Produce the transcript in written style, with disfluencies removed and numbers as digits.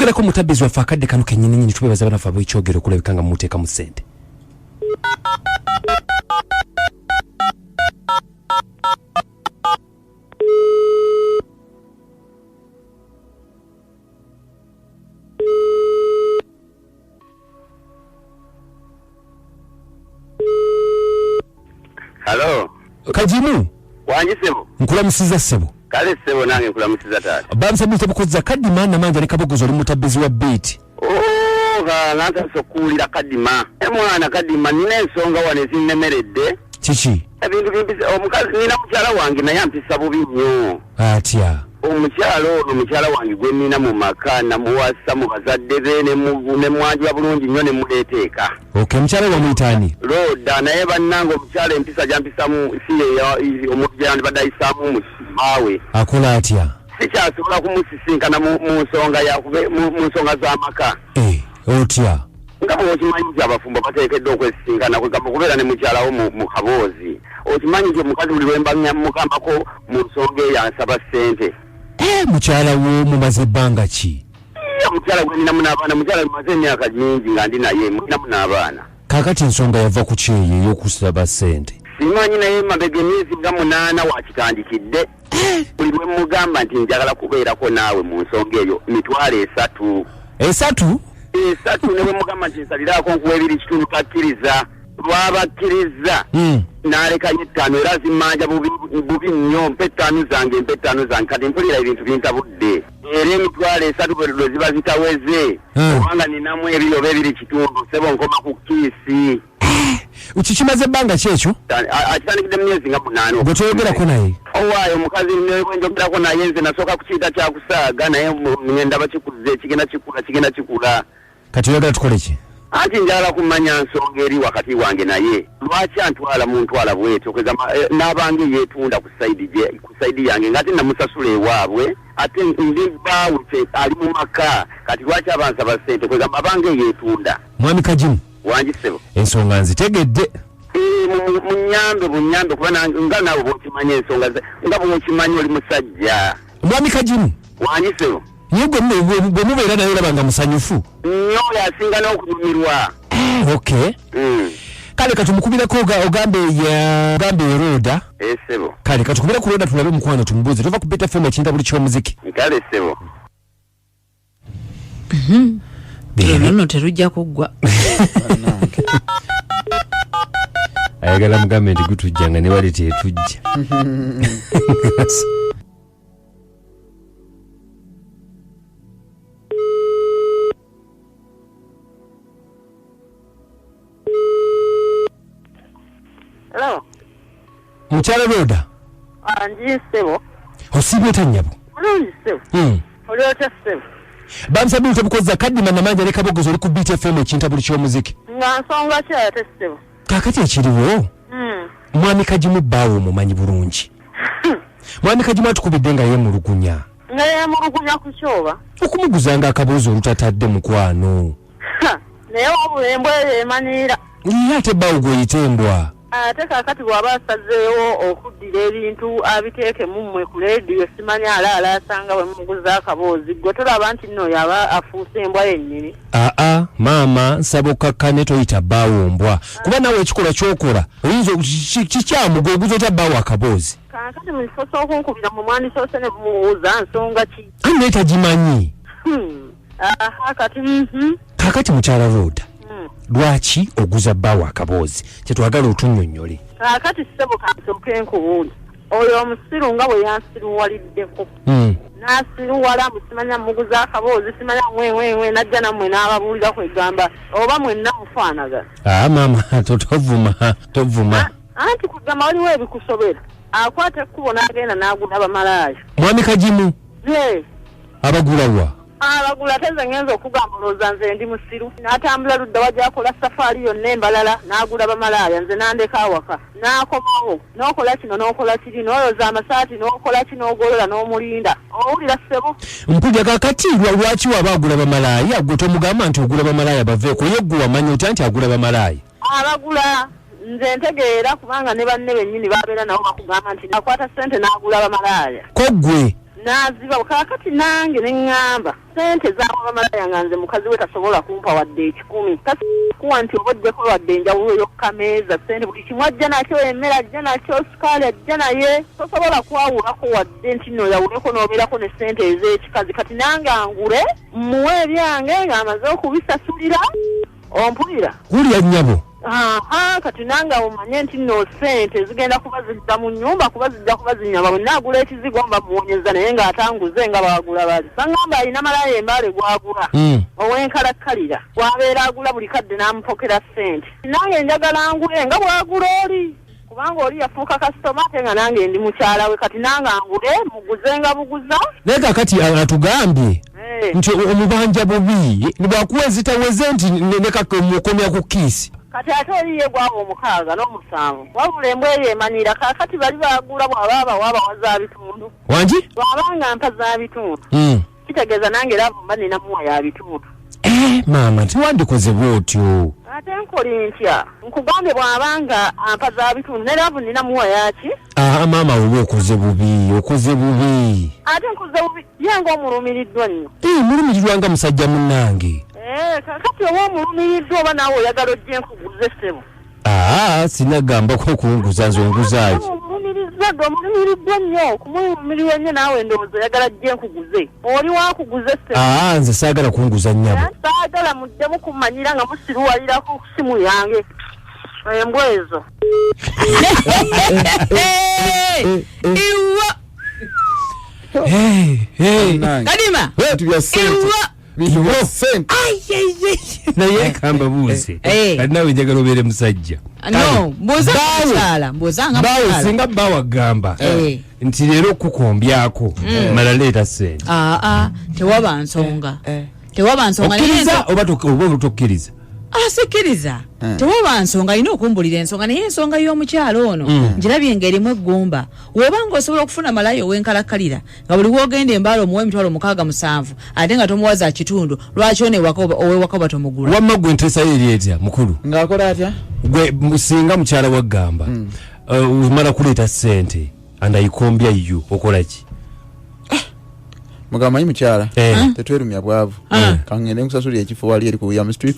Twogera ko mutabbizi waffe akadde kano kennyini nyini tubebaza banafu ab'ekyogero okulabika nga muteeka mu ssente. Hello. Kajimu. Wanji sebo. Nkulamusiza sebo. Kale sebo nange nkulamusiza taata. Bamsa bute bukoza kadima na manja ne kabogozo oli mutabbizi wa beat. Nanta sokulira kadima. Mwana kadima n'ensonga wane zinnemeredde. Kiki? Ebintu bimpisa omukazi nina mukyala wange naye ampisa bubi nnyo. Atya. Omukyala wange gwe nina mu maka namuwasa mu bazadde be ne mwanjula bulungi nnyo ne muleeteeka. Okay, mukyala wa mwitaani. Roda naye bannange omukyala empisa gyampisamu si omujjana badayisaamu musaawe. Akola atya? Sikyasobola kumusisinkana mu nsonga z'amaka. Otya. Nga bw'okimanyi nti abafumbo bateekeddwa okwesisinkana kwegamba kubeera ne mukyalawo mu kaboozi. Okimanyi nti omukazi buli lwe mugambako mu nsonga eyo ansaba ssente. Mukyala wo mumaze ebbanga ki? Mukyala gwe ninamu n'abaana, mukyala mumaze emyaka mingi nga ndi naye ninamu n'abaana. Kaakati ensonga yava ku kyeyo ey'okusaba ssente? Simanyi naye mabega emyezi nga 8 wakitandikidde. Buli lwe mugamba nti njagala kubeerako naawe mu nsonga eyo emitwalo 3. 3? 3 ne bwe mugamba nti nsaliraako nkuwa 2 takkiriza. Lwabakkiriza n'alekayo 5 era zimmanja bubi nnyo mpe 5 zange kati mpulira ebintu bintabudde. Era emitwalo 3 bwe ziba zitaweze kubanga ninamu ebiri oba 2 sebo nkoma ku kiisi. Ukikimaze ebbanga ki ekyo? Akitandikidde mu myezi nga 8. Gwe toyogerako naye? Owaayo omukazi bwe njogerako naye nze nasooka kukiyita kyakusaaga naye ndaba kikuze kigenda kikula. Kati oyagala tukole ki? Anti njagala kumanya nsonga eri wakati wange naye lwaki antwala muntwala bwetyo n'abange yeetunda ku saidi yange ng'ate namusasula ewaabwe ate ndi bbaawe ali mu maka kati lwaki abansaba ssente kwegamba abange yeetunda. Mwami Kajimu. Wanji sebo. Ensonga nzitegedde. Munyambe kuba nga naawe bw'okimanya ensonga nga bw'okimanyi oli musajja. Mwami Kajimu. Wanji sebo. Ye bwe mubeera naye olaba nga musanyufu? Nnyo yasinga n'okunyumirwa. Okay. Kale katumukubireko ogambe Roda. Sebo. Kale katukubira ku Roda tulabe mukwano tumubuuze tova ku Beta FM ekinta buli ky'omuziki. Kale sebo. Nno terujja kuggwa. Ayagala mugambe nti gutujja nga ne wali tetujja. Hello. Mukyala Roda. Anji sebo. Osibye tanyabo. Mulungi sebo. Oli otya sebo. Bamusabye obukoza kadima na manja ne kabogozo oli ku Beta FM ekinta buli ky'omuziki. Nga nsonga ki ate sebo. Kaakati ekiriwo. Mwami Kajimu bbaawo omumanyi bulungi. Mwami Kajimu atukubidde nga yeemulugunya. Nga yeemulugunya ku kyoba? Okumuguzanga akaboozi olutatadde mukwano. Naye obulembwe yeemanyiira. Ate bbaawo gw'oyitembwa. Ate kaakati bw'aba asazeewo okuddira ebintu abiteeke mu mmwe ku leediyo simanyi alaala asanga bwe muguza akaboozi gwe tolaba nti nno yaba afuuse embwa yennyini. Maama nsaba okkakkane toyita bbaawo mbwa kuba nawe ekikolwa ky'okola oyinza kikyamu gwe oguza otya bbaawo akaboozi. Kaakati mu kifo s'okunkubira mu mwandisoose ne bumubuuza nsonga ki? Naye tagimanyi. Kaakati mukyala Roda. Lwaki oguza bbaawo akaboozi kyetwagala otunnyonnyole. Kaakati ssebo kansooke nkubuuze oyo omusiru nga bwe yansiruwaliddeko n'asiruwala musimanya muguza akaboozi simanya mwe najja nammwe n'ababuulira kwegamba oba mwenna mufaanagana. Maama tovuma. Anti kugamba waliwo ebikusobera akwata ekkubo n'agenda n'agula abamalaaya. Mwami Kajimu. Abagulawa. Abagula teze ngenza okugamba olowooza nze ndi musiru n'atambula ludda wajja akola safaari yonna embalala n'agula bamalaaya nze n'andeka awaka n'akomawo n'okola kino n'okola kiri n'oyoza amasaati n'okola ki n'ogolola n'omulinda owulira ssebo. Mpuja kaakati lwaki waba agula bamalaaya gwe tomugamba nti ogula bamalaaya baveeko ye ggwe wamanya otya nti agula bamalaaya? Abagula nze ntegeera kubanga ne banne bennyini babeera nabo bakugamba nti nakwata ssente n'agula bamalaaya. Ko ggwe naziba kakati nange neŋŋamba sente zaaba bamalaya nga nze mukazi we tasobola kumpa wadde 10 kuwa nti obojjeko wadde enjawulo y'okkameeza sente buli kimu ajja nakyo emmere ajja nakyo sukaali ajja naye tosobola kwawulako wadde nti nno yawuleko n'obeerako ne sente ez'ekikazi kati nange angule muwe ebyange ng'amaze okubisasulira ompulira kulya nnyabo kati nange omanye nti nno sente zigenda kuba zidda mu nnyumba kuba zijja kuba zinyama bwe naagula ekizigo mba muwonyeza naye ng'atanguze nga bagula bali baŋŋamba alina malaya embaale gwagula ow'enkalakkalira bw'abeera agula buli kadde n'amupokera sente nange njagala ngule nga bwagula oli kubanga oli yafuuka kasitoma ate nga nange ndi mukyala we kati nange angule muguze nga buguza naye kakati atugambye nti omubanja bubi bwakuwa ezitaweze nti nekamukomya ku kiisi kati ate oliye gwaba 6 n'omusanvu wabula embwa eyo emanira kakati bali bagula bw'aba abawa za bitundu wangi bw'abanga mpa za bitundu kitegeeza nange laavu mba ninamuwa ya bitundu maama tiwandikoze bwotyo ate nkoli ntya nkugambye bw'abanga ampa za bitundu ne laavu ninamuwa yaki maama oba okoze bubi ate nkoze bubi yange omulumiriddwa nnyo mulumirirwa nga musajja munnange kakati oba omulumiriddwa oba naawe oyagala ojje nkuguze ssebo sinagambako okunguza nze onguzaayo omulumiriddwa nnyo kumulumirirwa nnyo naawe ndowooza oyagala jje nkuguze oli wakuguze ssebo nze saagala kunguza nnyabo saagala muddemu kummanyira nga musiruwalirako ku simu yange embwa ezo Kadima naye kamba buuze kati nawe njagala obeere musajja bawe singa bawagamba nti leero okukombyako mala leeta sente tewaba nsonga okkiriza oba tokkiriza asikiriza tewaba nsonga alina okumbulira ensonga naye ensonga y'omukyalo ono njirabye ng'erimu eggumba wobanga osobola okufuna malayo ow'enkalakkalira nga buli wogenda embaala omuwa emitwalo 67 ate nga tomuwaza kitundu lwaki ono ow'ewaka oba tomugula wamma gwe nteesayo eri etya mukulu ng'akola atya gwe singa mukyala waggamba omala kuleeta sente andayikombya yo okola ki mugamanyi mukyala tetwerumya bwavu kangende nkusasulira ekifo wali eri ku William Street